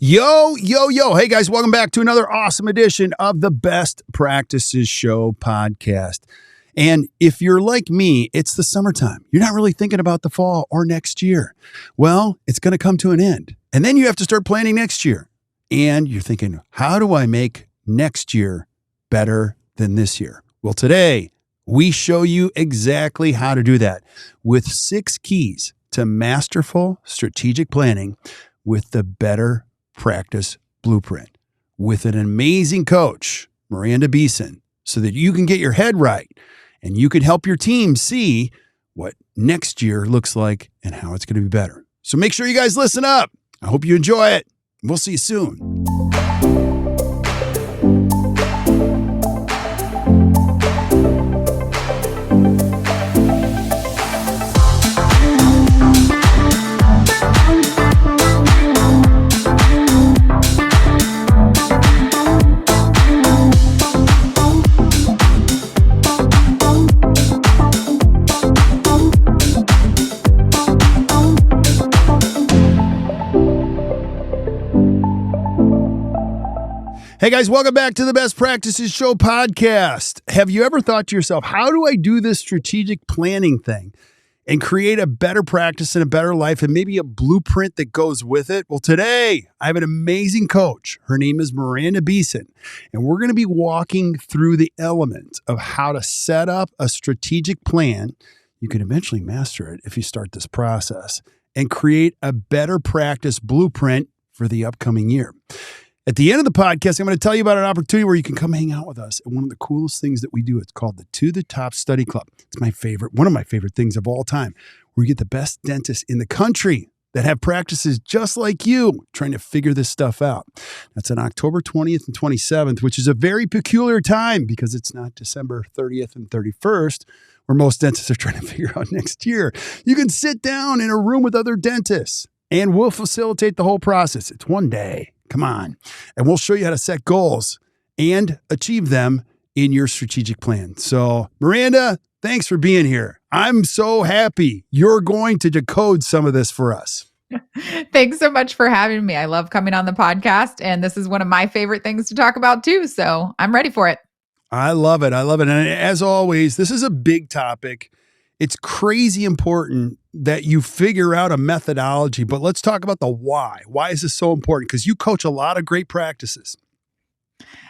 Yo, yo, yo. Hey, guys, welcome back to another awesome edition of the Best Practices Show podcast. And if you're like me, it's the summertime. You're not really thinking about the fall or next year. Well, it's going to come to an end. And then you have to start planning next year. And you're thinking, how do I make next year better than this year? Well, today, we show you exactly how to do that with 6 keys to masterful strategic planning with the Better Practice Blueprint with an amazing coach, Miranda Beeson, so that you can get your head right and you can help your team see what next year looks like and how it's going to be better. So make sure you guys listen up. I hope you enjoy it. We'll see you soon. Hey guys, welcome back to the Best Practices Show podcast. Have you ever thought to yourself, how do I do this strategic planning thing and create a better practice and a better life and maybe a blueprint that goes with it? Well, today I have an amazing coach. Her name is Miranda Beeson, and we're going to be walking through the elements of how to set up a strategic plan. You can eventually master it if you start this process and create a better practice blueprint for the upcoming year. At the end of the podcast, I'm going to tell you about an opportunity where you can come hang out with us. And one of the coolest things that we do, it's called the To the Top Study Club. It's one of my favorite things of all time, where we get the best dentists in the country that have practices just like you trying to figure this stuff out. That's on October 20th and 27th, which is a very peculiar time because it's not December 30th and 31st, where most dentists are trying to figure out next year. You can sit down in a room with other dentists and we'll facilitate the whole process. It's one day. Come on. And we'll show you how to set goals and achieve them in your strategic plan. So, Miranda, thanks for being here. I'm so happy you're going to decode some of this for us. Thanks so much for having me. I love coming on the podcast, and this is one of my favorite things to talk about too. So I'm ready for it. I love it. I love it. And as always, this is a big topic. It's crazy important that you figure out a methodology, but let's talk about the why. Why is this so important? Because you coach a lot of great practices.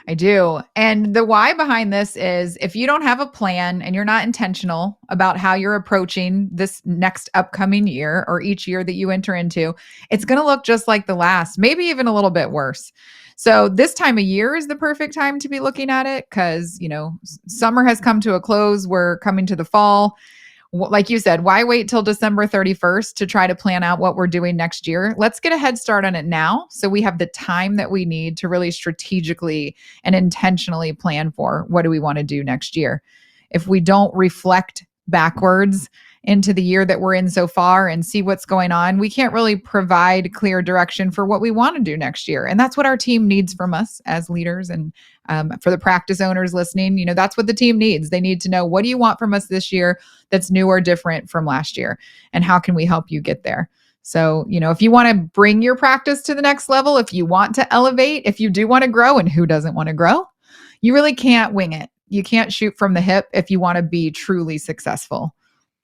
I do. And the why behind this is if you don't have a plan and you're not intentional about how you're approaching this next upcoming year or each year that you enter into, it's going to look just like the last, maybe even a little bit worse. So this time of year is the perfect time to be looking at it because, summer has come to a close. We're coming to the fall. Like you said, why wait till December 31st to try to plan out what we're doing next year? Let's get a head start on it now so we have the time that we need to really strategically and intentionally plan for what do we want to do next year. If we don't reflect backwards into the year that we're in so far and see what's going on, we can't really provide clear direction for what we want to do next year. And that's what our team needs from us as leaders. And for the practice owners listening, that's what the team needs. They need to know, what do you want from us this year that's new or different from last year? And how can we help you get there? So, if you want to bring your practice to the next level, if you want to elevate, if you do want to grow, and who doesn't want to grow, you really can't wing it. You can't shoot from the hip if you want to be truly successful.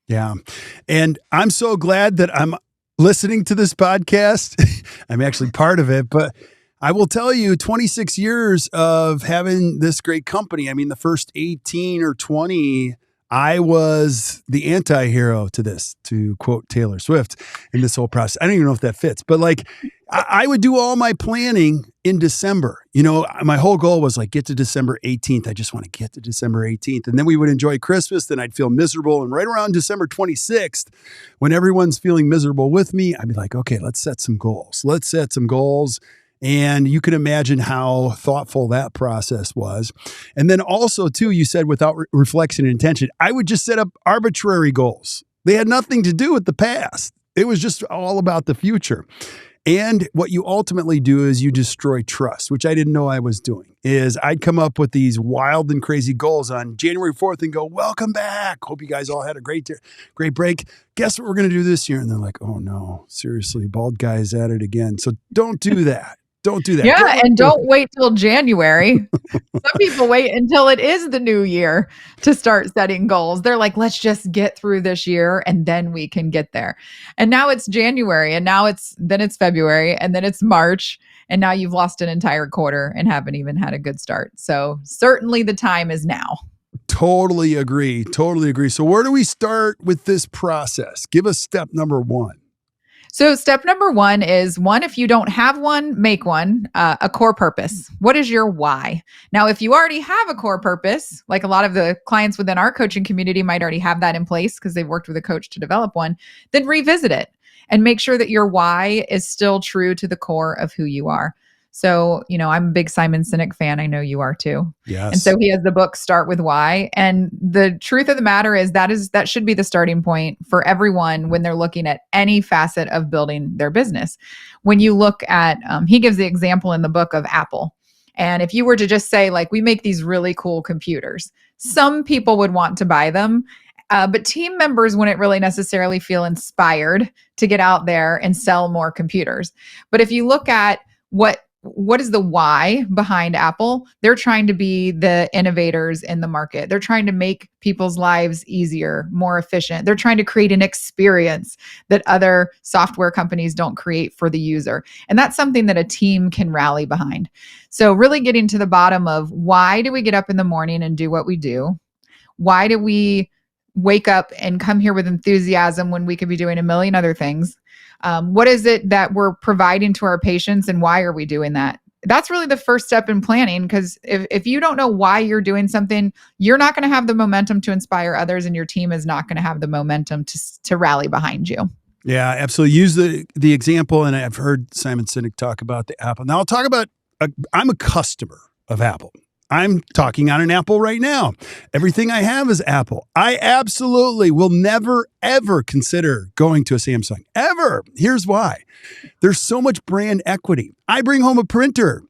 Yeah. And I'm so glad that I'm listening to this podcast. I'm actually part of it, but I will tell you 26 years of having this great company. I mean, the first 18 or 20, I was the anti-hero to this, to quote Taylor Swift, in this whole process. I don't even know if that fits, but I would do all my planning in December. My whole goal was get to December 18th. I just want to get to December 18th. And then we would enjoy Christmas. Then I'd feel miserable. And right around December 26th, when everyone's feeling miserable with me, I'd be like, okay, let's set some goals. And you can imagine how thoughtful that process was. And then also, too, you said without reflection and intention, I would just set up arbitrary goals. They had nothing to do with the past. It was just all about the future. And what you ultimately do is you destroy trust, which I didn't know I was doing, is I'd come up with these wild and crazy goals on January 4th and go, welcome back. Hope you guys all had a great break. Guess what we're going to do this year? And they're like, oh no, seriously, bald guy's at it again. So don't do that. Don't do that. Yeah, and don't wait till January. Some people wait until it is the new year to start setting goals. They're like, let's just get through this year and then we can get there. And now it's January and then it's February and then it's March and now you've lost an entire quarter and haven't even had a good start. So certainly the time is now. Totally agree. Totally agree. So where do we start with this process? Give us step number one. So step number one is if you don't have one, make one, a core purpose. What is your why? Now, if you already have a core purpose, like a lot of the clients within our coaching community might already have that in place because they've worked with a coach to develop one, then revisit it and make sure that your why is still true to the core of who you are. So, I'm a big Simon Sinek fan. I know you are too. Yes. And so he has the book Start With Why. And the truth of the matter is that should be the starting point for everyone when they're looking at any facet of building their business. When you look at, he gives the example in the book of Apple. And if you were to just say, like, we make these really cool computers, some people would want to buy them. But team members wouldn't really necessarily feel inspired to get out there and sell more computers. But if you look at what is the why behind Apple? They're trying to be the innovators in the market. They're trying to make people's lives easier, more efficient. They're trying to create an experience that other software companies don't create for the user. And that's something that a team can rally behind. So really getting to the bottom of why do we get up in the morning and do what we do? Why do we wake up and come here with enthusiasm when we could be doing a million other things? What is it that we're providing to our patients and why are we doing that? That's really the first step in planning, because if you don't know why you're doing something, you're not going to have the momentum to inspire others and your team is not going to have the momentum to rally behind you. Yeah, absolutely. Use the example, and I've heard Simon Sinek talk about the Apple. Now I'll talk about, I'm a customer of Apple. I'm talking on an Apple right now. Everything I have is Apple. I absolutely will never, ever consider going to a Samsung. Ever. Here's why. There's so much brand equity. I bring home a printer,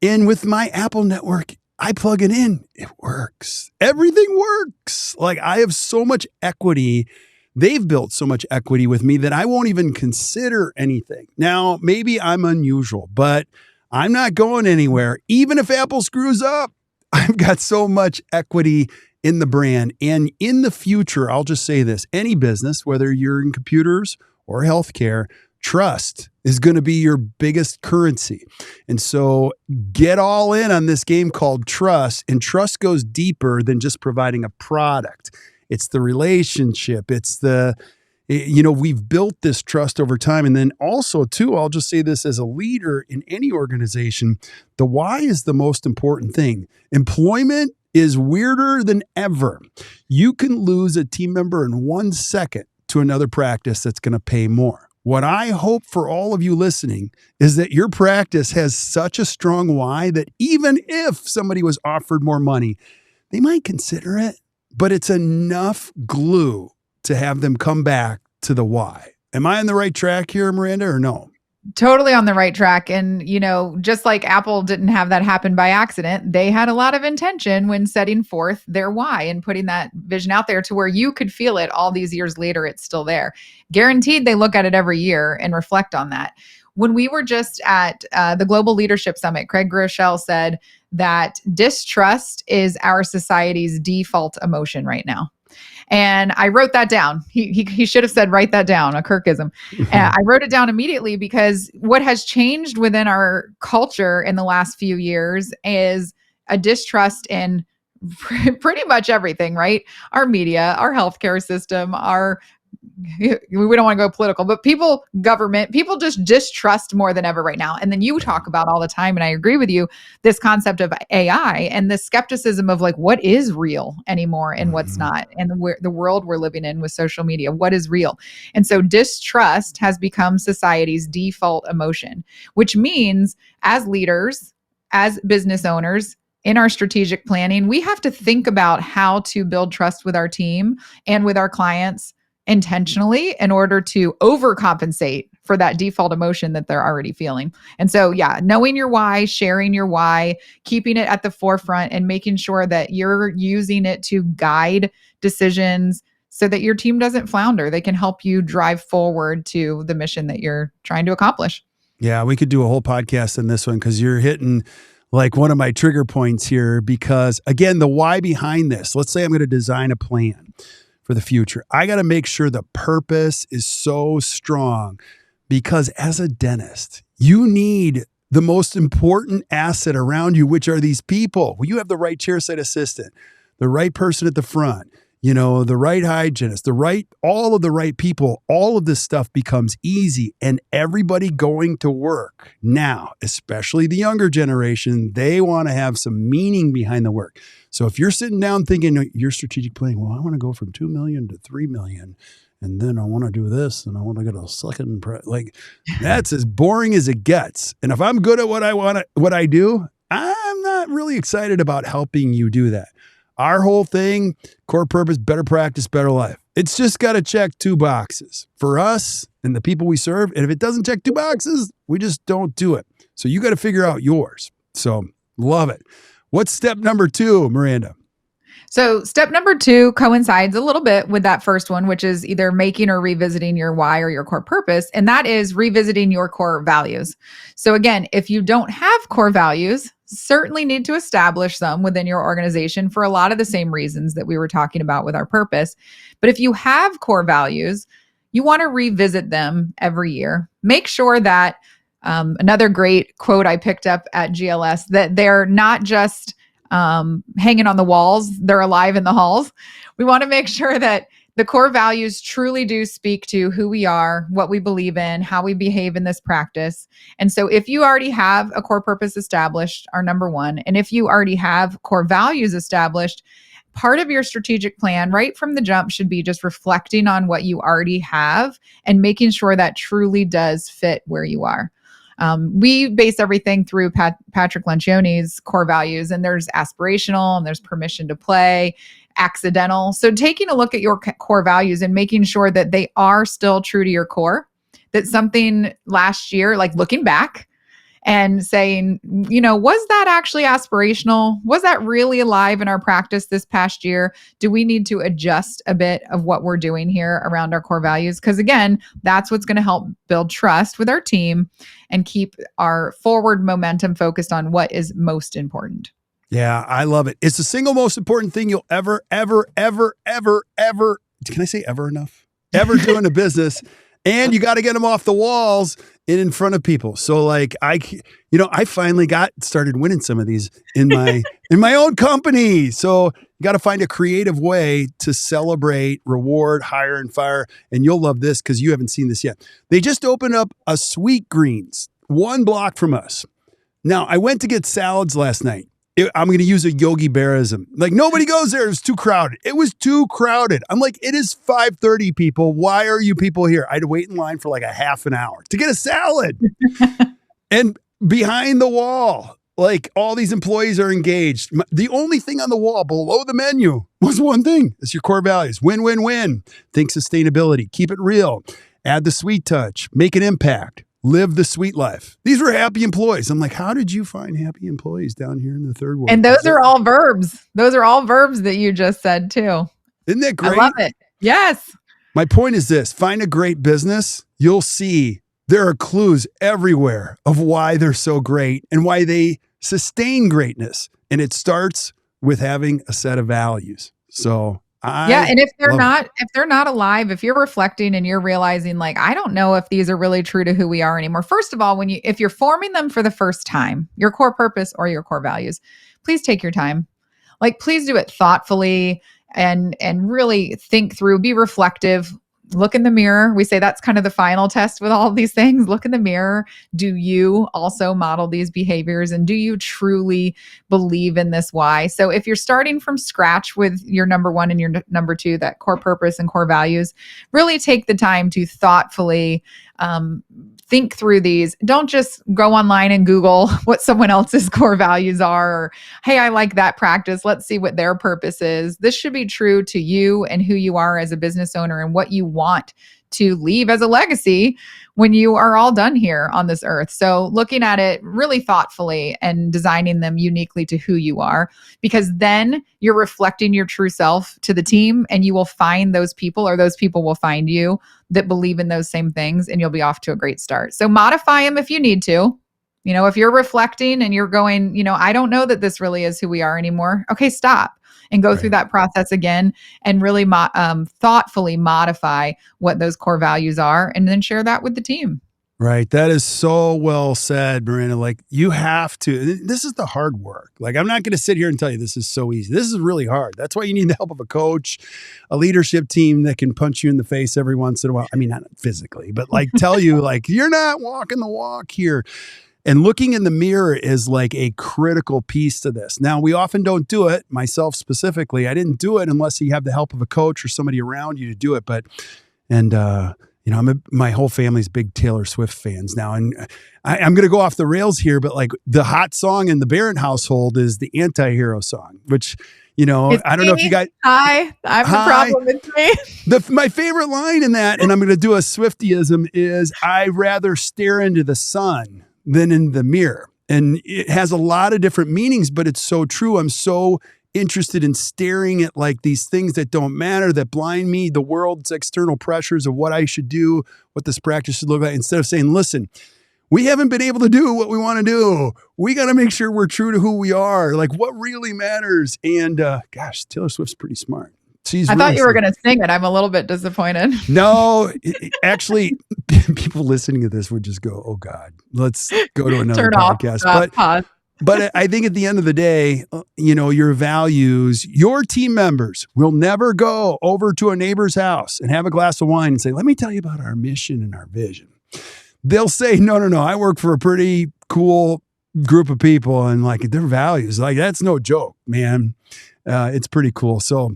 and with my Apple network, I plug it in. It works. Everything works. Like, I have so much equity. They've built so much equity with me that I won't even consider anything. Now, maybe I'm unusual, but I'm not going anywhere. Even if Apple screws up, I've got so much equity in the brand. And in the future, I'll just say this, any business, whether you're in computers or healthcare, trust is going to be your biggest currency. And so get all in on this game called trust. And trust goes deeper than just providing a product. It's the relationship. It's we've built this trust over time. And then also, too, I'll just say this as a leader in any organization, the why is the most important thing. Employment is weirder than ever. You can lose a team member in 1 second to another practice that's going to pay more. What I hope for all of you listening is that your practice has such a strong why that even if somebody was offered more money, they might consider it, but it's enough glue to have them come back to the why. Am I on the right track here, Miranda, or no? Totally on the right track. And, just like Apple didn't have that happen by accident, they had a lot of intention when setting forth their why and putting that vision out there to where you could feel it all these years later. It's still there. Guaranteed they look at it every year and reflect on that. When we were just at the Global Leadership Summit, Craig Groeschel said that distrust is our society's default emotion right now. And I wrote that down. He should have said, write that down, a Kirkism. I wrote it down immediately because what has changed within our culture in the last few years is a distrust in pretty much everything, right? Our media, our healthcare system, we don't want to go political, but government, people just distrust more than ever right now. And then you talk about all the time, and I agree with you, this concept of AI and the skepticism of like, what is real anymore and what's not? And the world we're living in with social media, what is real? And so distrust has become society's default emotion, which means as leaders, as business owners, in our strategic planning, we have to think about how to build trust with our team and with our clients intentionally in order to overcompensate for that default emotion that they're already feeling. And so, knowing your why, sharing your why, keeping it at the forefront and making sure that you're using it to guide decisions so that your team doesn't flounder. They can help you drive forward to the mission that you're trying to accomplish. Yeah, we could do a whole podcast on this one because you're hitting like one of my trigger points here. Because again, the why behind this, let's say I'm going to design a plan for the future. I got to make sure the purpose is so strong because as a dentist, you need the most important asset around you, which are these people. Well, you have the right chairside assistant, the right person at the front, the right hygienist, all of the right people. All of this stuff becomes easy, and everybody going to work now, especially the younger generation, they want to have some meaning behind the work. So if you're sitting down thinking your strategic planning, well, I want to go from 2 million to 3 million, and then I want to do this, and I want to get a second, that's as boring as it gets. And if I'm good at what I do, I'm not really excited about helping you do that. Our whole thing, core purpose, better practice, better life. It's just got to check 2 boxes for us and the people we serve. And if it doesn't check 2 boxes, we just don't do it. So you got to figure out yours. So love it. What's step number 2, Miranda? So step number 2 coincides a little bit with that first one, which is either making or revisiting your why or your core purpose. And that is revisiting your core values. So again, if you don't have core values, certainly need to establish them within your organization for a lot of the same reasons that we were talking about with our purpose. But if you have core values, you want to revisit them every year. Make sure that another great quote I picked up at GLS, that they're not just hanging on the walls, they're alive in the halls. We want to make sure that the core values truly do speak to who we are, what we believe in, how we behave in this practice. And so if you already have a core purpose established, our number 1, and if you already have core values established, part of your strategic plan right from the jump should be just reflecting on what you already have and making sure that truly does fit where you are. We base everything through Patrick Lencioni's core values, and there's aspirational and there's permission to play, accidental. So taking a look at your core values and making sure that they are still true to your core, that something last year, like looking back and saying, was that actually aspirational? Was that really alive in our practice this past year? Do we need to adjust a bit of what we're doing here around our core values? Because again, that's what's going to help build trust with our team and keep our forward momentum focused on what is most important. Yeah, I love it. It's the single most important thing you'll ever, can I say ever enough? Ever do in a business. And you got to get them off the walls and in front of people. So I finally started winning some of these in my own company. So you got to find a creative way to celebrate, reward, hire, and fire. And you'll love this because you haven't seen this yet. They just opened up a Sweet Greens 1 block from us. Now, I went to get salads last night. I'm going to use a Yogi Berrism. Nobody goes there. It was too crowded. It was too crowded. I'm like, it is 5:30, people. Why are you people here? I had to wait in line for a half an hour to get a salad. And behind the wall, all these employees are engaged. The only thing on the wall below the menu was one thing. It's your core values. Win, win, win. Think sustainability. Keep it real. Add the sweet touch. Make an impact. Live the sweet life. These were happy employees. I'm like, how did you find happy employees down here in the third world? And those are all verbs. Those are all verbs that you just said too. Isn't that great? I love it. Yes. My point is this: find a great business. You'll see there are clues everywhere of why they're so great and why they sustain greatness. And it starts with having a set of values. So and if they're not alive, if you're reflecting and you're realizing I don't know if these are really true to who we are anymore. First of all, if you're forming them for the first time, your core purpose or your core values, please take your time. Please do it thoughtfully and really think through, be reflective. Look in the mirror. We say that's kind of the final test with all of these things. Look in the mirror. Do you also model these behaviors? And do you truly believe in this why? So if you're starting from scratch with your number 1 and your number 2, that core purpose and core values, really take the time to thoughtfully think through these. Don't just go online and Google what someone else's core values are. Or, hey, I like that practice. Let's see what their purpose is. This should be true to you and who you are as a business owner and what you want to leave as a legacy when you are all done here on this earth. So looking at it really thoughtfully and designing them uniquely to who you are, because then you're reflecting your true self to the team, and you will find those people, or those people will find you, that believe in those same things, and you'll be off to a great start. So modify them if you need to. If you're reflecting and you're going, I don't know that this really is who we are anymore. Okay, stop and go through that process again, and really thoughtfully modify what those core values are, and then share that with the team. Right. That is so well said, Miranda. Like, you have to, this is the hard work. Like, I'm not going to sit here and tell you this is so easy. This is really hard. That's why you need the help of a coach, a leadership team that can punch you in the face every once in a while. I mean, not physically, but like tell you like, you're not walking the walk here. And looking in the mirror is like a critical piece to this. Now, we often don't do it, myself specifically. I didn't do it unless you have the help of a coach or somebody around you to do it. My whole family's big Taylor Swift fans now. And I'm going to go off the rails here, but like the hot song in the Behrendt household is the Anti-Hero song, which, I don't know if you guys. Hi, I'm the problem with me. My favorite line in that, and I'm going to do a Swiftyism, is I rather stare into the sun than in the mirror. And it has a lot of different meanings, but it's so true. I'm so interested in staring at like these things that don't matter, that blind me, the world's external pressures of what I should do, what this practice should look like, instead of saying, listen, we haven't been able to do what we want to do. We got to make sure we're true to who we are, like what really matters. And Taylor Swift's pretty smart. I thought you were going to sing it. I'm a little bit disappointed. No, actually, people listening to this would just go, oh God, let's go to another podcast. But I think at the end of the day, your values, your team members will never go over to a neighbor's house and have a glass of wine and say, let me tell you about our mission and our vision. They'll say, no, I work for a pretty cool group of people, and like their values, like that's no joke, man. It's pretty cool. So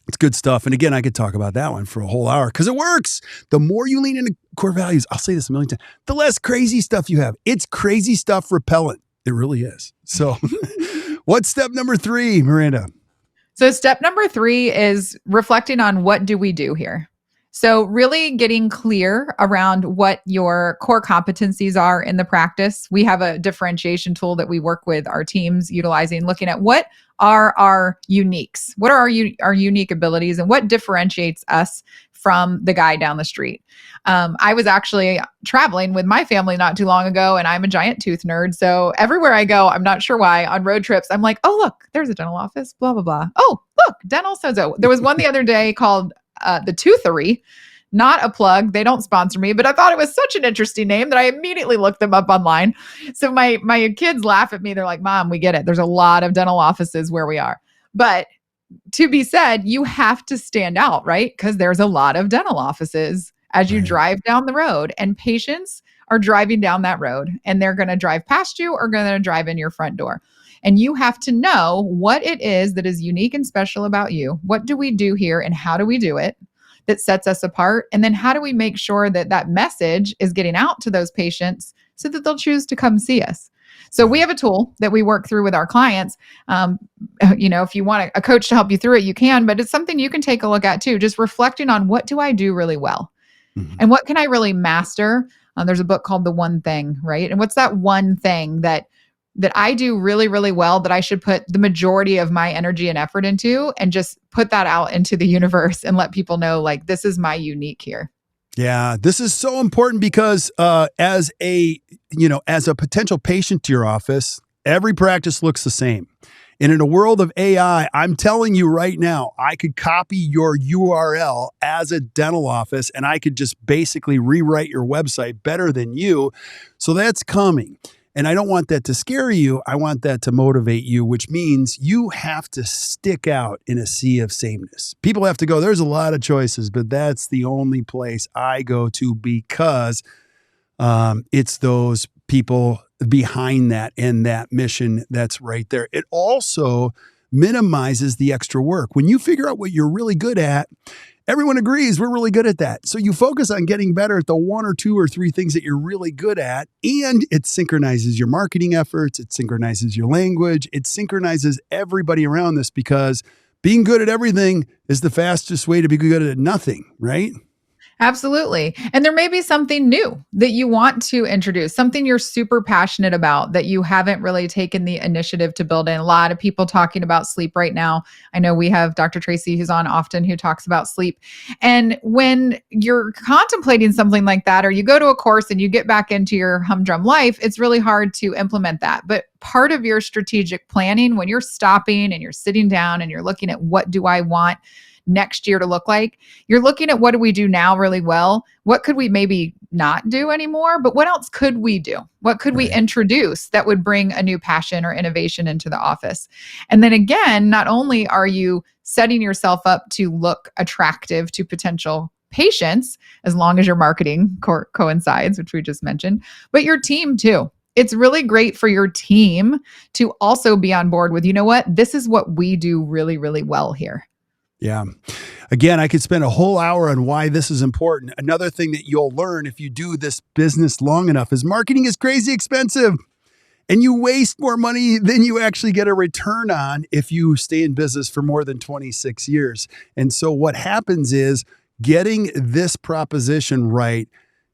it's good stuff. And again, I could talk about that one for a whole hour because it works. The more you lean into core values, I'll say this a million times, the less crazy stuff you have. It's crazy stuff repellent. It really is. So what's step number 3, Miranda? So step number 3 is reflecting on what do we do here? So really getting clear around what your core competencies are in the practice. We have a differentiation tool that we work with our teams utilizing, looking at what are our uniques, what are our unique abilities, and what differentiates us from the guy down the street. I was actually traveling with my family not too long ago, and I'm a giant tooth nerd. So everywhere I go, I'm not sure why, on road trips, I'm like, oh, look, there's a dental office, blah, blah, blah. Oh, look, dental so-so. There was one the other day called the Toothery, not a plug. They don't sponsor me, but I thought it was such an interesting name that I immediately looked them up online. So my kids laugh at me. They're like, Mom, we get it. There's a lot of dental offices where we are. But to be said, you have to stand out, right? Because there's a lot of dental offices as you drive down the road, and patients are driving down that road, and they're going to drive past you or going to drive in your front door. And you have to know what it is that is unique and special about you. What do we do here, and how do we do it that sets us apart? And then how do we make sure that that message is getting out to those patients so that they'll choose to come see us? So we have a tool that we work through with our clients. If you want a coach to help you through it, you can, but it's something you can take a look at too. Just reflecting on, what do I do really well? Mm-hmm. And what can I really master? There's a book called The One Thing, right? And what's that one thing that I do really, really well that I should put the majority of my energy and effort into, and just put that out into the universe and let people know, like, this is my unique here. Yeah, this is so important because as a potential patient to your office, every practice looks the same. And in a world of AI, I'm telling you right now, I could copy your URL as a dental office, and I could just basically rewrite your website better than you. So that's coming. And I don't want that to scare you. I want that to motivate you, which means you have to stick out in a sea of sameness. People have to go, there's a lot of choices, but that's the only place I go to, because it's those people behind that and that mission that's right there. It also minimizes the extra work. When you figure out what you're really good at, everyone agrees we're really good at that. So you focus on getting better at the 1 or 2 or 3 things that you're really good at, and it synchronizes your marketing efforts, it synchronizes your language, it synchronizes everybody around this, because being good at everything is the fastest way to be good at nothing, right? Absolutely. And there may be something new that you want to introduce, something you're super passionate about that you haven't really taken the initiative to build in. A lot of people talking about sleep right now. I know we have Dr. Tracy who's on often who talks about sleep. And when you're contemplating something like that, or you go to a course and you get back into your humdrum life, it's really hard to implement that. But part of your strategic planning, when you're stopping and you're sitting down and you're looking at what do I want next year to look like, you're looking at what do we do now really well? What could we maybe not do anymore? But what else could we do? What could we introduce that would bring a new passion or innovation into the office? And then again, not only are you setting yourself up to look attractive to potential patients, as long as your marketing coincides, which we just mentioned, but your team too. It's really great for your team to also be on board with, you know what, this is what we do really, really well here. Yeah. Again, I could spend a whole hour on why this is important. Another thing that you'll learn if you do this business long enough is marketing is crazy expensive, and you waste more money than you actually get a return on if you stay in business for more than 26 years. And so what happens is getting this proposition right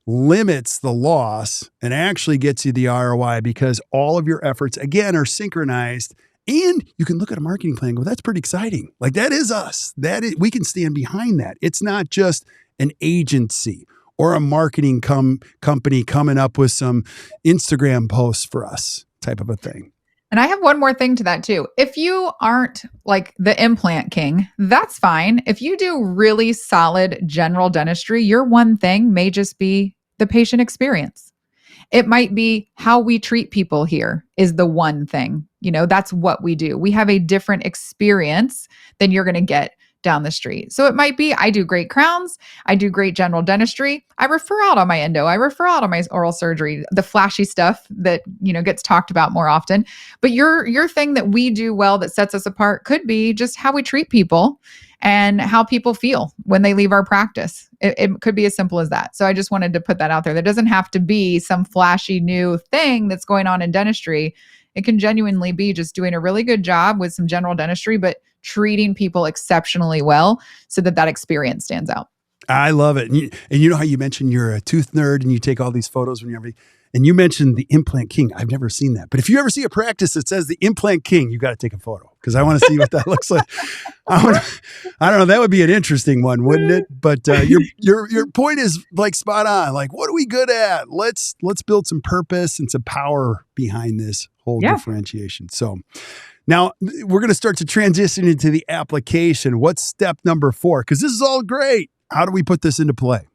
limits the loss and actually gets you the ROI, because all of your efforts, again, are synchronized. And you can look at a marketing plan and go, that's pretty exciting. Like, that is us. We can stand behind that. It's not just an agency or a marketing company coming up with some Instagram posts for us type of a thing. And I have one more thing to that too. If you aren't like the implant king, that's fine. If you do really solid general dentistry, your one thing may just be the patient experience. It might be how we treat people here is the one thing. That's what we do. We have a different experience than you're going to get down the street. So it might be, I do great crowns. I do great general dentistry. I refer out on my endo. I refer out on my oral surgery, the flashy stuff that, gets talked about more often. But your thing that we do well that sets us apart could be just how we treat people and how people feel when they leave our practice. It could be as simple as that. So I just wanted to put that out there. There doesn't have to be some flashy new thing that's going on in dentistry. It can genuinely be just doing a really good job with some general dentistry, but treating people exceptionally well so that experience stands out. I love it. And you know how you mentioned you're a tooth nerd and you take all these photos when you're everything. And you mentioned the implant king. I've never seen that. But if you ever see a practice that says the implant king, you got to take a photo, because I want to see what that looks like. I don't know. That would be an interesting one, wouldn't it? But your point is like spot on. Like, what are we good at? Let's build some purpose and some power behind this whole differentiation. So now we're going to start to transition into the application. What's step number 4? Because this is all great. How do we put this into play?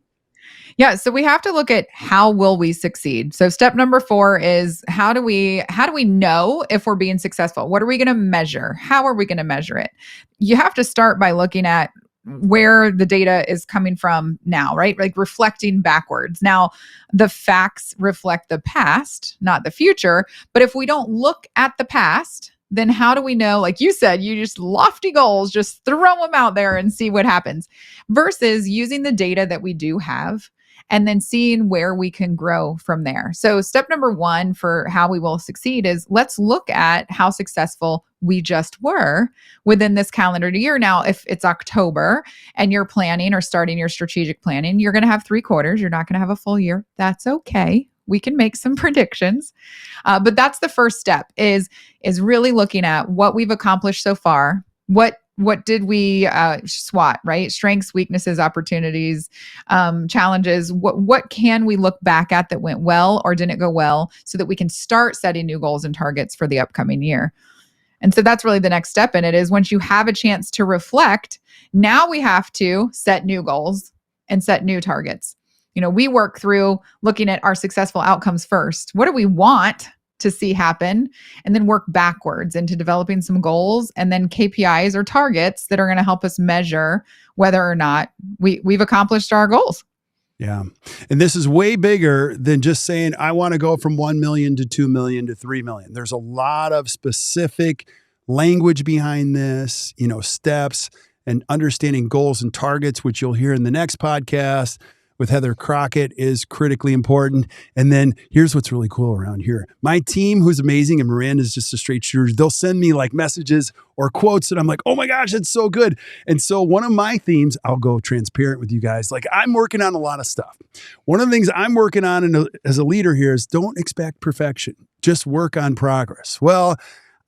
Yeah, so we have to look at how will we succeed. So step number 4 is how do we know if we're being successful? What are we going to measure? How are we going to measure it? You have to start by looking at where the data is coming from now, right? Like reflecting backwards. Now, the facts reflect the past, not the future. But if we don't look at the past, then how do we know, like you said, you just lofty goals, just throw them out there and see what happens, versus using the data that we do have and then seeing where we can grow from there. So step number 1 for how we will succeed is let's look at how successful we just were within this calendar year. Now, if it's October and you're planning or starting your strategic planning, you're going to have 3 quarters. You're not going to have a full year. That's okay. We can make some predictions. But that's the first step is really looking at what we've accomplished so far. What did we SWOT, right? Strengths, weaknesses, opportunities, challenges. What can we look back at that went well or didn't go well so that we can start setting new goals and targets for the upcoming year? And so that's really the next step in it is once you have a chance to reflect, now we have to set new goals and set new targets. We work through looking at our successful outcomes first. What do we want to see happen? And then work backwards into developing some goals and then KPIs or targets that are going to help us measure whether or not we've accomplished our goals. Yeah. And this is way bigger than just saying, I want to go from 1 million to 2 million to 3 million. There's a lot of specific language behind this, steps and understanding goals and targets, which you'll hear in the next podcast. with Heather Crockett is critically important. And then here's what's really cool around here. My team, who's amazing, and Miranda's just a straight shooter, they'll send me like messages or quotes and I'm like, oh my gosh, it's so good. And so one of my themes, I'll go transparent with you guys. Like I'm working on a lot of stuff. One of the things I'm working on as a leader here is don't expect perfection. Just work on progress. Well,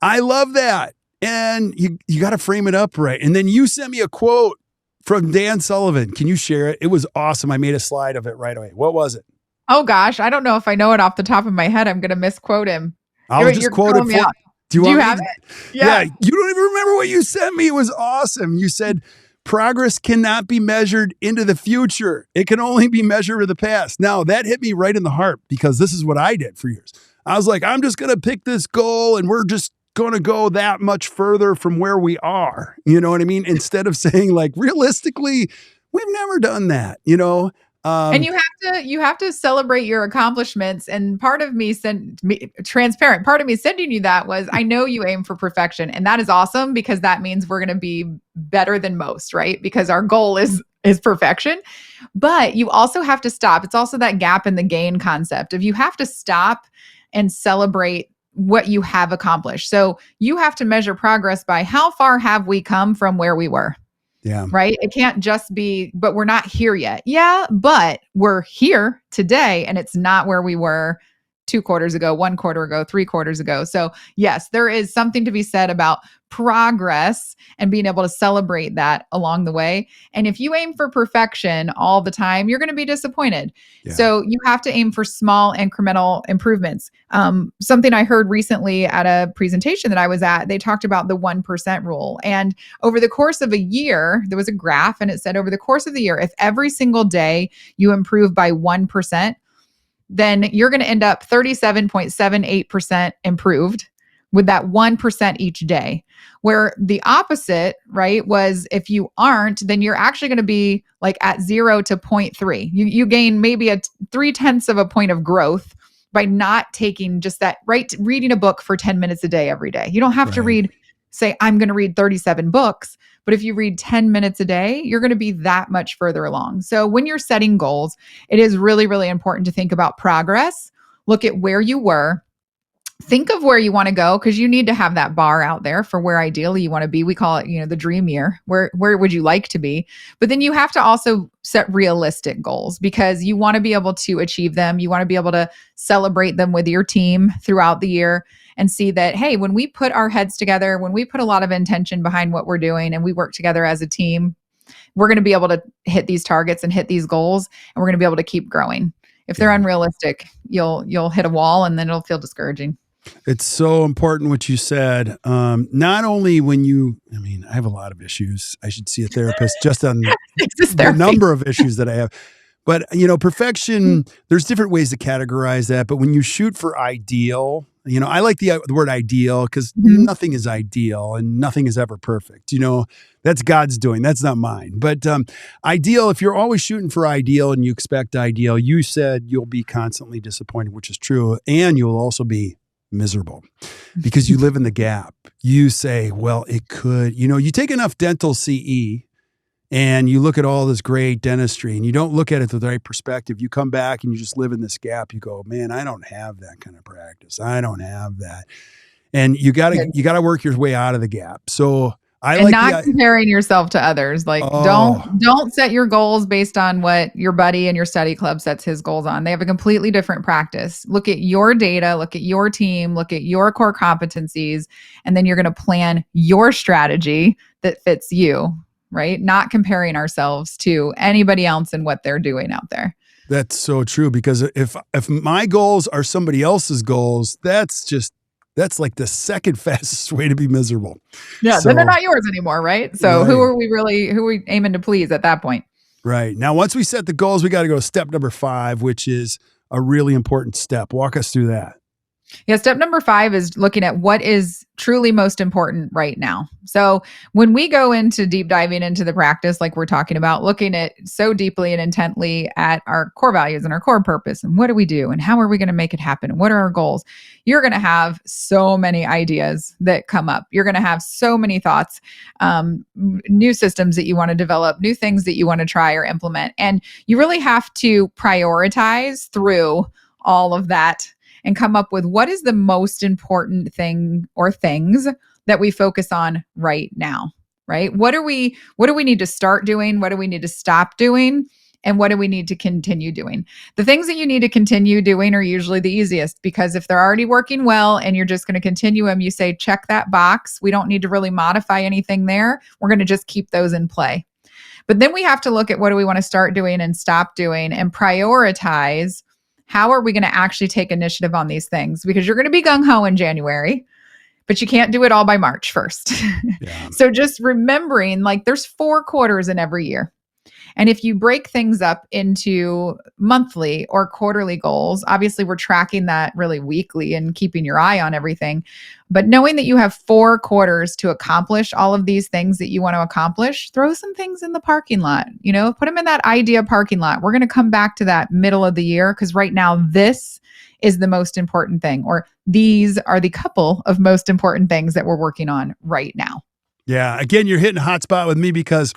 I love that. And you got to frame it up right. And then you sent me a quote from Dan Sullivan. Can you share it? It was awesome. I made a slide of it right away. What was it? Oh gosh, I don't know if I know it off the top of my head. I'm going to misquote him. I'll just quote it for. Do you have it? Yeah. You don't even remember what you sent me. It was awesome. You said, progress cannot be measured into the future. It can only be measured in the past. Now, that hit me right in the heart because this is what I did for years. I was like, I'm just going to pick this goal and we're just going to go that much further from where we are. You know what I mean? Instead of saying like, realistically, we've never done that, you know? And you have to celebrate your accomplishments. And part of me transparent. Part of me sending you that was, I know you aim for perfection, and that is awesome because that means we're going to be better than most, right? Because our goal is perfection. But you also have to stop. It's also that gap in the gain concept of you have to stop and celebrate what you have accomplished. So you have to measure progress by how far have we come from where we were. Yeah. Right. It can't just be, but we're not here yet. Yeah. But we're here today and it's not where we were 2 quarters ago, 1 quarter ago, 3 quarters ago. So yes, there is something to be said about progress and being able to celebrate that along the way. And if you aim for perfection all the time, you're going to be disappointed. Yeah. So you have to aim for small incremental improvements. Something I heard recently at a presentation that I was at, they talked about the 1% rule. And over the course of a year, there was a graph and it said over the course of the year, if every single day you improve by 1%, then you're going to end up 37.78% improved with that 1% each day. Where the opposite, right, was if you aren't, then you're actually going to be like at 0 to 0.3. You gain maybe a 0.3 of a point of growth by not taking just that, right, reading a book for 10 minutes a day every day. You don't have to read, say, I'm going to read 37 books. But if you read 10 minutes a day, you're going to be that much further along. So when you're setting goals, it is really, really important to think about progress. Look at where you were. Think of where you want to go because you need to have that bar out there for where ideally you want to be. We call it, the dream year. Where would you like to be? But then you have to also set realistic goals because you want to be able to achieve them. You want to be able to celebrate them with your team throughout the year and see that, hey, when we put our heads together, when we put a lot of intention behind what we're doing and we work together as a team, we're going to be able to hit these targets and hit these goals, and we're going to be able to keep growing. If they're unrealistic, you'll hit a wall and then it'll feel discouraging. It's so important what you said. Not only I have a lot of issues. I should see a therapist just on the number of issues that I have. But, perfection, there's different ways to categorize that. But when you shoot for ideal, I like the word ideal because nothing is ideal and nothing is ever perfect. That's God's doing. That's not mine. But ideal, if you're always shooting for ideal and you expect ideal, you said you'll be constantly disappointed, which is true. And you'll also be miserable because you live in the gap. You say, well, it could, you take enough dental CE and you look at all this great dentistry and you don't look at it with the right perspective. You come back and you just live in this gap. You go, man, I don't have that kind of practice. I don't have that. And you gotta work your way out of the gap. So not comparing yourself to others. Like don't set your goals based on what your buddy in your study club sets his goals on. They have a completely different practice. Look at your data, look at your team, look at your core competencies, and then you're going to plan your strategy that fits you, right? Not comparing ourselves to anybody else and what they're doing out there. That's so true because if my goals are somebody else's goals, that's like the second fastest way to be miserable. Yeah, then they're not yours anymore, right? So who are we aiming to please at that point? Right. Now, once we set the goals, we got to go to step number 5, which is a really important step. Walk us through that. Yeah, step number 5 is looking at what is truly most important right now. So when we go into deep diving into the practice, like we're talking about, looking at so deeply and intently at our core values and our core purpose, and what do we do, and how are we going to make it happen, and what are our goals, you're going to have so many ideas that come up. You're going to have so many thoughts, new systems that you want to develop, new things that you want to try or implement. And you really have to prioritize through all of that and come up with what is the most important thing or things that we focus on right now, right? What do we need to start doing? What do we need to stop doing? And what do we need to continue doing? The things that you need to continue doing are usually the easiest, because if they're already working well and you're just going to continue them, you say, check that box. We don't need to really modify anything there. We're going to just keep those in play. But then we have to look at what do we want to start doing and stop doing, and prioritize how are we going to actually take initiative on these things? Because you're going to be gung-ho in January, but you can't do it all by March 1st. Yeah. So just remembering, like, there's 4 quarters in every year. And if you break things up into monthly or quarterly goals, obviously we're tracking that really weekly and keeping your eye on everything. But knowing that you have 4 quarters to accomplish all of these things that you want to accomplish, throw some things in the parking lot, put them in that idea parking lot. We're going to come back to that middle of the year, because right now this is the most important thing, or these are the couple of most important things that we're working on right now. Yeah. Again, you're hitting a hot spot with me, because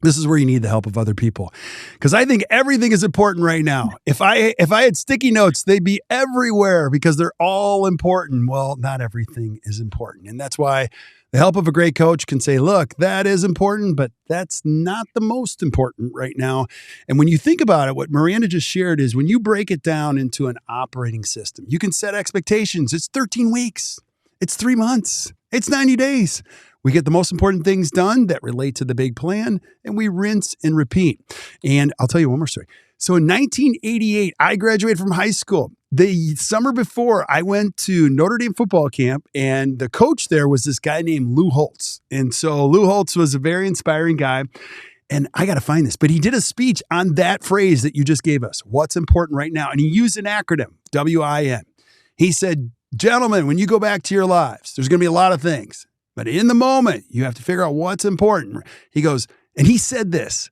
this is where you need the help of other people, because I think everything is important right now. If I had sticky notes, they'd be everywhere, because they're all important. Well, not everything is important. And that's why the help of a great coach can say, look, that is important, but that's not the most important right now. And when you think about it, what Miranda just shared is, when you break it down into an operating system, you can set expectations. It's 13 weeks. It's 3 months. It's 90 days. We get the most important things done that relate to the big plan, and we rinse and repeat. And I'll tell you one more story. So in 1988, I graduated from high school. The summer before, I went to Notre Dame football camp, and the coach there was this guy named Lou Holtz. And so Lou Holtz was a very inspiring guy. And I got to find this, but he did a speech on that phrase that you just gave us, what's important right now. And he used an acronym, WIN. He said, gentlemen, when you go back to your lives, there's going to be a lot of things. But in the moment, you have to figure out what's important. He goes, and he said this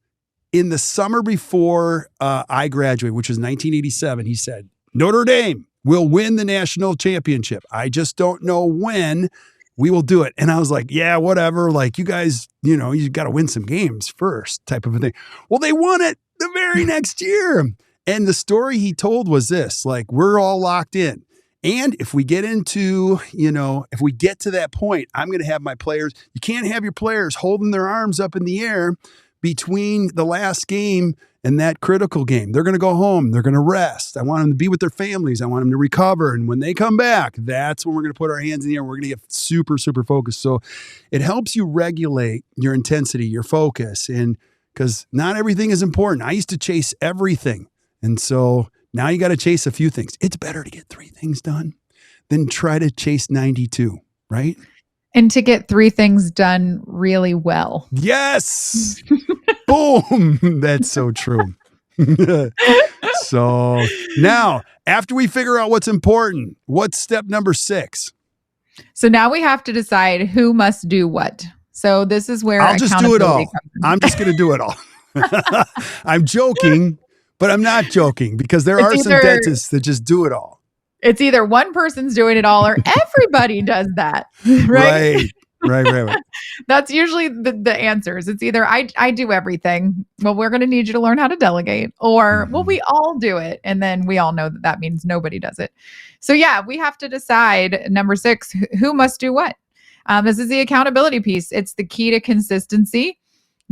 in the summer before I graduated, which was 1987. He said, Notre Dame will win the national championship. I just don't know when we will do it. And I was like, yeah, whatever. Like, you guys, you got to win some games first, type of a thing. Well, they won it the very next year. And the story he told was this, like, we're all locked in. And if we get into, if we get to that point, I'm going to have my players. You can't have your players holding their arms up in the air between the last game and that critical game. They're going to go home. They're going to rest. I want them to be with their families. I want them to recover. And when they come back, that's when we're going to put our hands in the air. We're going to get super, super focused. So it helps you regulate your intensity, your focus. And because not everything is important. I used to chase everything. And so now you got to chase a few things. It's better to get 3 things done than try to chase 92, right? And to get 3 things done really well. Yes. Boom. That's so true. So now, after we figure out what's important, what's step number 6? So now we have to decide who must do what. So this is where I'll just do it all. I'm just going to do it all. I'm joking. But I'm not joking, because there are some dentists that just do it all. It's either one person's doing it all or everybody does that. Right. Right. That's usually the answers. It's either I do everything. Well, we're going to need you to learn how to delegate, or well, we all do it. And then we all know that means nobody does it. So yeah, we have to decide, number 6, who must do what. This is the accountability piece. It's the key to consistency.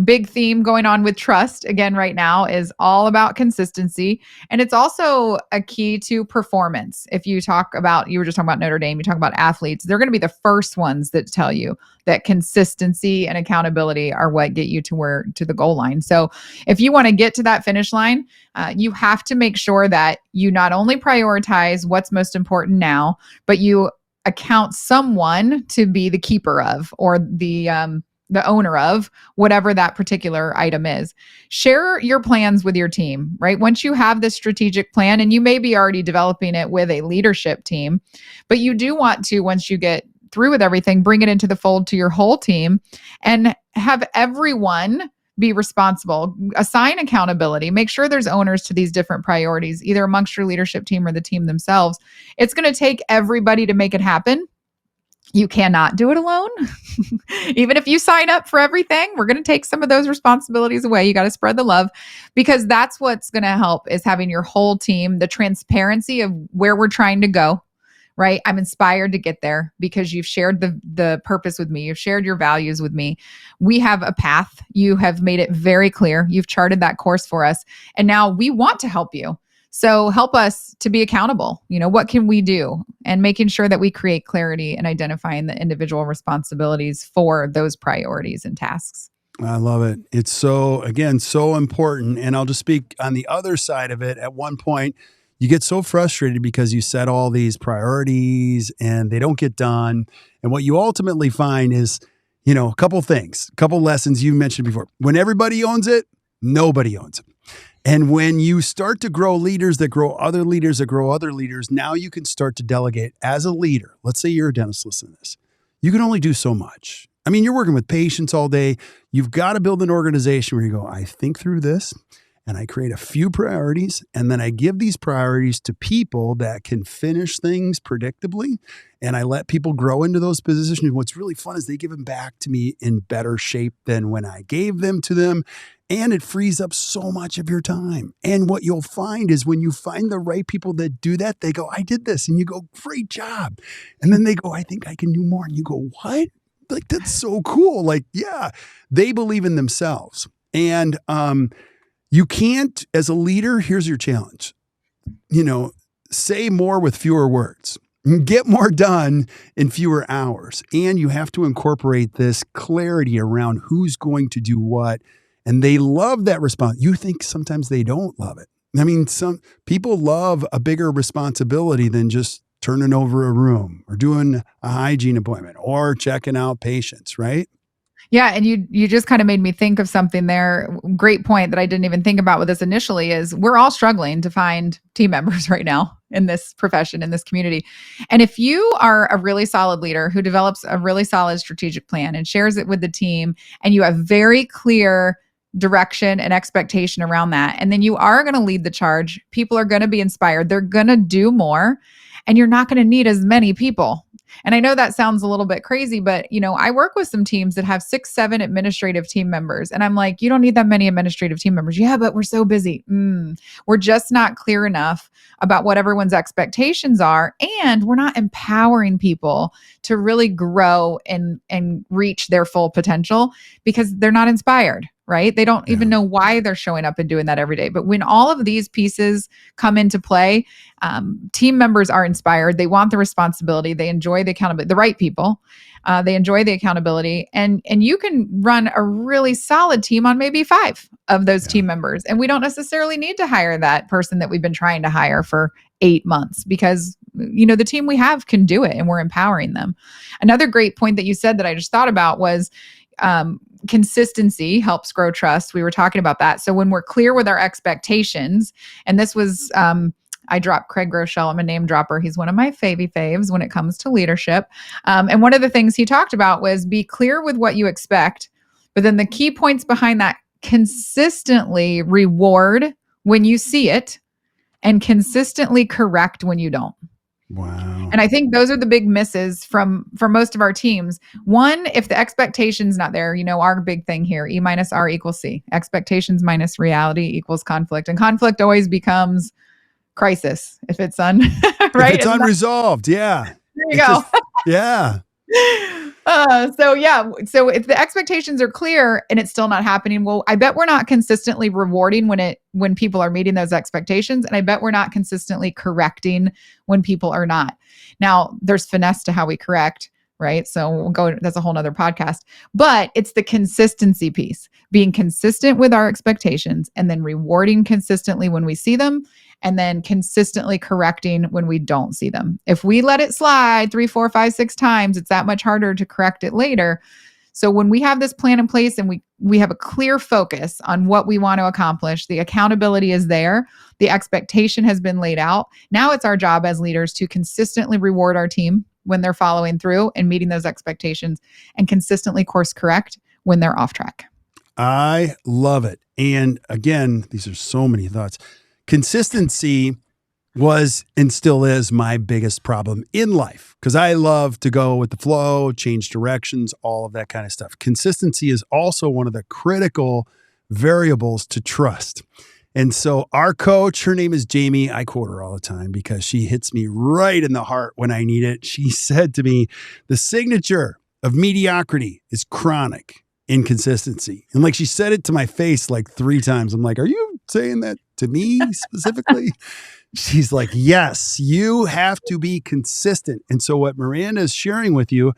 Big theme going on with trust again right now is all about consistency. And it's also a key to performance. If you were just talking about Notre Dame, you talk about athletes, they're going to be the first ones that tell you that consistency and accountability are what get you to the goal line. So if you want to get to that finish line, you have to make sure that you not only prioritize what's most important now, but you account someone to be the keeper of, or the the owner of whatever that particular item is. Share your plans with your team, right? Once you have this strategic plan, and you may be already developing it with a leadership team, but you do want to, once you get through with everything, bring it into the fold to your whole team and have everyone be responsible, assign accountability, make sure there's owners to these different priorities, either amongst your leadership team or the team themselves. It's going to take everybody to make it happen. You cannot do it alone. Even if you sign up for everything, we're going to take some of those responsibilities away. You got to spread the love, because that's what's going to help, is having your whole team, the transparency of where we're trying to go, right? I'm inspired to get there because you've shared the purpose with me. You've shared your values with me. We have a path. You have made it very clear. You've charted that course for us. And now we want to help you. So help us to be accountable. What can we do? And making sure that we create clarity and identifying the individual responsibilities for those priorities and tasks. I love it. It's so important. And I'll just speak on the other side of it. At one point, you get so frustrated because you set all these priorities and they don't get done. And what you ultimately find is, a couple lessons you mentioned before. When everybody owns it, nobody owns it. And when you start to grow leaders that grow other leaders that grow other leaders, now you can start to delegate as a leader. Let's say you're a dentist, listen to this. You can only do so much. I mean, you're working with patients all day. You've got to build an organization where you go, I think through this and I create a few priorities, and then I give these priorities to people that can finish things predictably. And I let people grow into those positions. What's really fun is they give them back to me in better shape than when I gave them to them. And it frees up so much of your time. And what you'll find is when you find the right people that do that, they go, I did this. And you go, great job. And then they go, I think I can do more. And you go, what? Like, that's so cool. Like, yeah, they believe in themselves. And you can't, as a leader, here's your challenge. Say more with fewer words. Get more done in fewer hours. And you have to incorporate this clarity around who's going to do what. And they love that response. You think sometimes they don't love it. I mean, some people love a bigger responsibility than just turning over a room or doing a hygiene appointment or checking out patients, right? Yeah. And you just kind of made me think of something there. Great point that I didn't even think about with this initially is we're all struggling to find team members right now in this profession, in this community. And if you are a really solid leader who develops a really solid strategic plan and shares it with the team, and you have very clear direction and expectation around that, and then you are going to lead the charge, people are going to be inspired. They're going to do more, and you're not going to need as many people. And I know that sounds a little bit crazy, but I work with some teams that have 6, 7 administrative team members. And I'm like, you don't need that many administrative team members. Yeah, but we're so busy. We're just not clear enough about what everyone's expectations are. And we're not empowering people to really grow and reach their full potential because they're not inspired. Right? They don't even know why they're showing up and doing that every day. But when all of these pieces come into play, team members are inspired. They want the responsibility. They enjoy the accountability. The right people, they enjoy the accountability. And you can run a really solid team on maybe 5 of those team members. And we don't necessarily need to hire that person that we've been trying to hire for 8 months because the team we have can do it and we're empowering them. Another great point that you said that I just thought about was consistency helps grow trust. We were talking about that. So when we're clear with our expectations, and this was, I dropped Craig Groeschel. I'm a name dropper. He's one of my faves when it comes to leadership. And one of the things he talked about was be clear with what you expect, but then the key points behind that: consistently reward when you see it and consistently correct when you don't. Wow. And I think those are the big misses from most of our teams. One, if the expectation's not there, our big thing here, E minus R equals C. Expectations minus reality equals conflict. And conflict always becomes crisis if it's right? If it's unresolved. Yeah. There you go. Yeah. So if the expectations are clear and it's still not happening, well, I bet we're not consistently rewarding when people are meeting those expectations. And I bet we're not consistently correcting when people are not. Now, there's finesse to how we correct, right? So that's a whole nother podcast, but it's the consistency piece, being consistent with our expectations and then rewarding consistently when we see them, and then consistently correcting when we don't see them. If we let it slide 3, 4, 5, 6 times, it's that much harder to correct it later. So when we have this plan in place and we have a clear focus on what we want to accomplish, the accountability is there, the expectation has been laid out. Now it's our job as leaders to consistently reward our team when they're following through and meeting those expectations, and consistently course correct when they're off track. I love it. And again, these are so many thoughts. Consistency was and still is my biggest problem in life because I love to go with the flow, change directions, all of that kind of stuff. Consistency is also one of the critical variables to trust. And so our coach, her name is Jamie. I quote her all the time because she hits me right in the heart when I need it. She said to me, the signature of mediocrity is chronic inconsistency. And like she said it to my face like 3 times. I'm like, are you saying that to me specifically? She's like, yes, you have to be consistent. And so what Miranda is sharing with you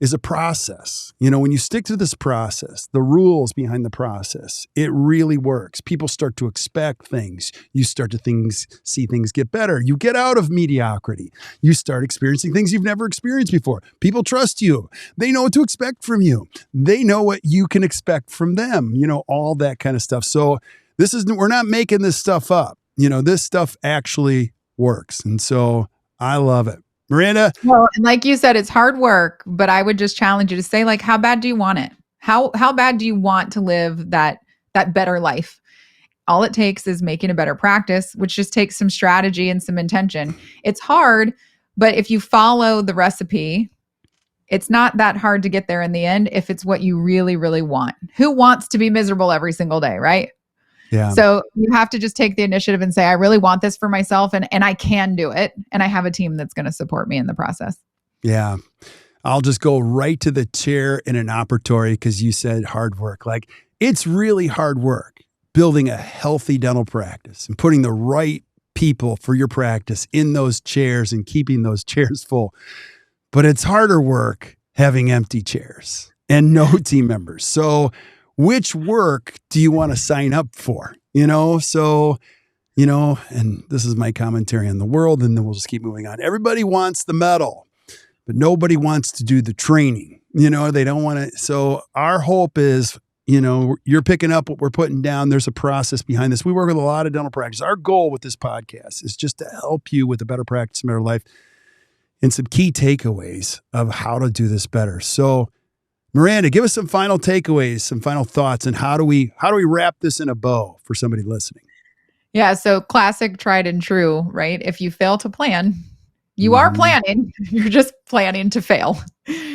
is a process. You know, when you stick to this process, the rules behind the process, it really works. People start to expect things. You start to see things get better. You get out of mediocrity. You start experiencing things you've never experienced before. People trust you. They know what to expect from you. They know what you can expect from them, you know, all that kind of stuff. So we're not making this stuff up. You know, this stuff actually works. And so I love it. Miranda? Well, and like you said, it's hard work, but I would just challenge you to say, like, how bad do you want it? How bad do you want to live that better life? All it takes is making a better practice, which just takes some strategy and some intention. It's hard, but if you follow the recipe, it's not that hard to get there in the end if it's what you really, really want. Who wants to be miserable every single day, right? Yeah. So you have to just take the initiative and say, I really want this for myself and I can do it. And I have a team that's going to support me in the process. Yeah. I'll just go right to the chair in an operatory because you said hard work. Like, it's really hard work building a healthy dental practice and putting the right people for your practice in those chairs and keeping those chairs full. But it's harder work having empty chairs and no team members. So which work do you want to sign up for? You know, so, you know, and this is my commentary on the world, and then we'll just keep moving on. Everybody wants the medal, but nobody wants to do the training. You know, they don't want to. So our hope is, you know, you're picking up what we're putting down. There's a process behind this. We work with a lot of dental practice. Our goal with this podcast is just to help you with a better practice, a better life, and some key takeaways of how to do this better. So Miranda, give us some final takeaways, some final thoughts, and how do we wrap this in a bow for somebody listening? Yeah, so classic, tried and true, right? If you fail to plan, you are planning. You're just planning to fail.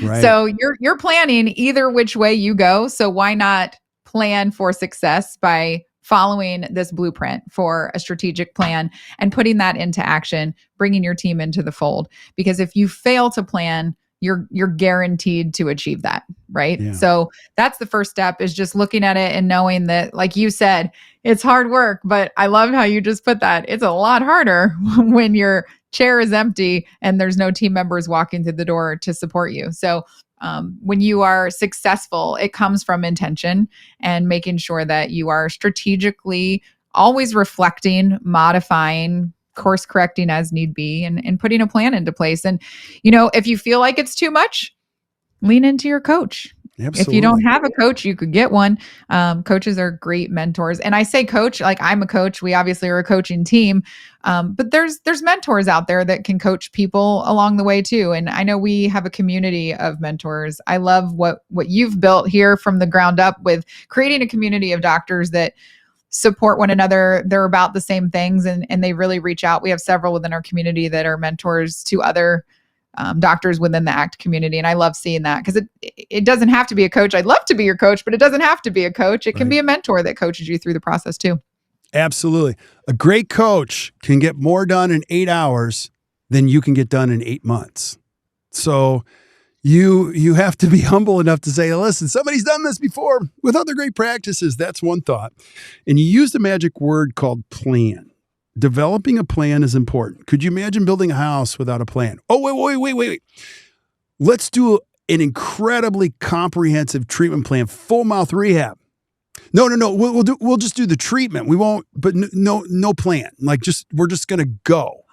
Right. So you're planning either which way you go. So why not plan for success by following this blueprint for a strategic plan and putting that into action, bringing your team into the fold? Because if you fail to plan, you're guaranteed to achieve that, right? Yeah. So that's the first step, is just looking at it and knowing that, like you said, it's hard work, but I love how you just put that. It's a lot harder when your chair is empty and there's no team members walking through the door to support you. So when you are successful, it comes from intention and making sure that you are strategically always reflecting, modifying, course correcting as need be, and putting a plan into place. And, you know, if you feel like it's too much, lean into your coach. Absolutely. If you don't have a coach, you could get one. Coaches are great mentors. And I say coach, like I'm a coach. We obviously are a coaching team. But there's mentors out there that can coach people along the way too. And I know we have a community of mentors. I love what you've built here from the ground up with creating a community of doctors that support one another. They're about the same things and they really reach out. We have several within our community that are mentors to other doctors within the ACT community. And I love seeing that because it doesn't have to be a coach. I'd love to be your coach, but it doesn't have to be a coach. It can be a mentor that coaches you through the process too. Absolutely. A great coach can get more done in 8 hours than you can get done in 8 months. So you have to be humble enough to say, listen, somebody's done this before with other great practices. That's one thought. And you used a magic word called plan. Developing a plan is important. Could you imagine building a house without a plan? Oh, wait. Let's do an incredibly comprehensive treatment plan, full mouth rehab. No. We'll just do the treatment. We won't, but no plan. Like we're just going to go.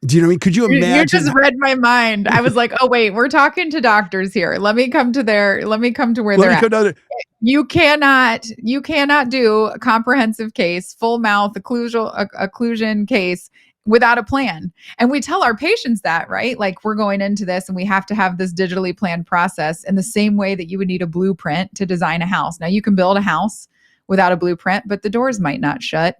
Do you know what I mean? Could you You imagine? just read my mind. I was like, oh wait, we're talking to doctors here. Let me come to where they're at. You cannot do a comprehensive case, full mouth occlusion case without a plan. And we tell our patients that, right? Like, we're going into this and we have to have this digitally planned process in the same way that you would need a blueprint to design a house. Now, you can build a house without a blueprint, but the doors might not shut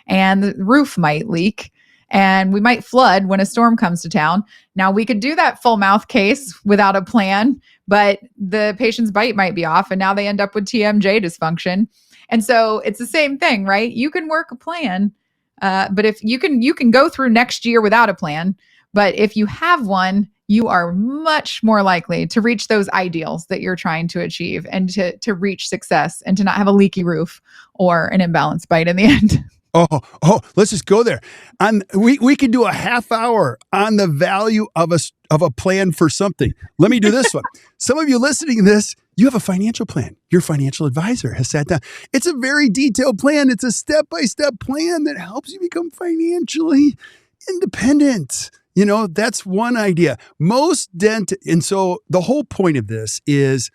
and the roof might leak and we might flood when a storm comes to town. Now, we could do that full mouth case without a plan, but the patient's bite might be off and now they end up with TMJ dysfunction. And so it's the same thing, right? You can work a plan, but if you can go through next year without a plan, but if you have one, you are much more likely to reach those ideals that you're trying to achieve and to reach success and to not have a leaky roof or an imbalanced bite in the end. Oh, let's just go there. We could do a half hour on the value of a plan for something. Let me do this one. Some of you listening to this, you have a financial plan. Your financial advisor has sat down. It's a very detailed plan. It's a step-by-step plan that helps you become financially independent. You know, that's one idea. And so the whole point of this is,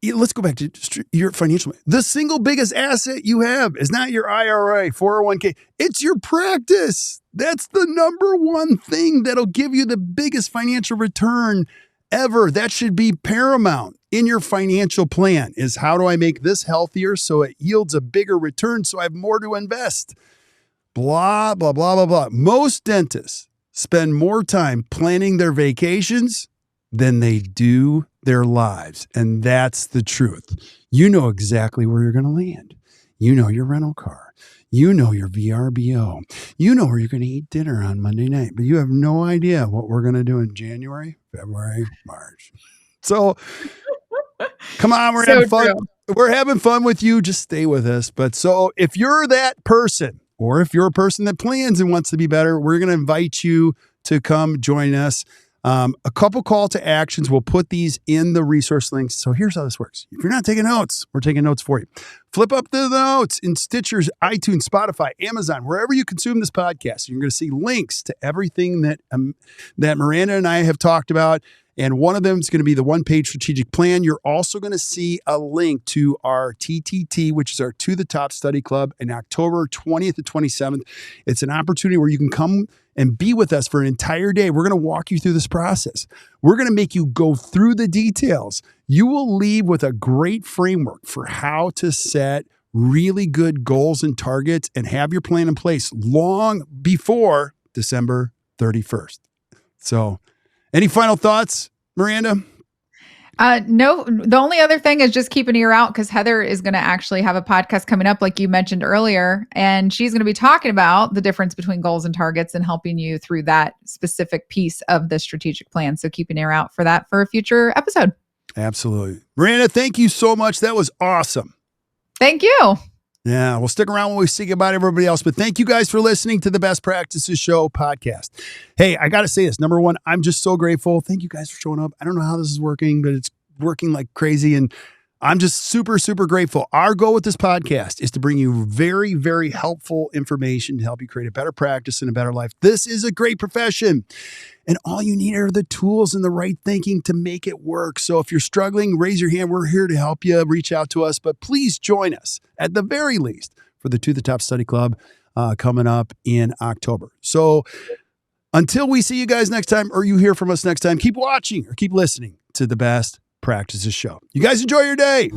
let's go back to your financial. The single biggest asset you have is not your IRA, 401k. It's your practice. That's the number one thing that'll give you the biggest financial return ever. That should be paramount in your financial plan, is how do I make this healthier so it yields a bigger return so I have more to invest? Blah, blah, blah, blah, blah. Most dentists spend more time planning their vacations than they do their lives. And that's the truth. You know exactly where you're going to land. You know your rental car. You know your VRBO. You know where you're going to eat dinner on Monday night, but you have no idea what we're going to do in January, February, March. So come on, we're having fun. We're having fun with you. Just stay with us. But so if you're that person, or if you're a person that plans and wants to be better, we're going to invite you to come join us. A couple call to actions. We'll put these in the resource links. So here's how this works. If you're not taking notes, we're taking notes for you. Flip up the notes in Stitcher, iTunes, Spotify, Amazon, wherever you consume this podcast. You're going to see links to everything that Miranda and I have talked about. And one of them is going to be the one-page strategic plan. You're also going to see a link to our TTT, which is our To the Top Study Club, in October 20th to 27th. It's an opportunity where you can come and be with us for an entire day. We're going to walk you through this process. We're going to make you go through the details. You will leave with a great framework for how to set really good goals and targets and have your plan in place long before December 31st. So, any final thoughts, Miranda? No, the only other thing is just keep an ear out because Heather is going to actually have a podcast coming up, like you mentioned earlier, and she's going to be talking about the difference between goals and targets and helping you through that specific piece of the strategic plan. So keep an ear out for that for a future episode. Absolutely. Miranda, thank you so much. That was awesome. Thank you. Yeah, we'll stick around when we say goodbye to everybody else. But thank you guys for listening to the Best Practices Show podcast. Hey, I got to say this. Number one, I'm just so grateful. Thank you guys for showing up. I don't know how this is working, but it's working like crazy. And I'm just super, super grateful. Our goal with this podcast is to bring you very, very helpful information to help you create a better practice and a better life. This is a great profession. And all you need are the tools and the right thinking to make it work. So if you're struggling, raise your hand. We're here to help you. Reach out to us. But please join us at the very least for the To the Top Study Club coming up in October. So until we see you guys next time, or you hear from us next time, keep watching or keep listening to the Best Practices Show. You guys enjoy your day.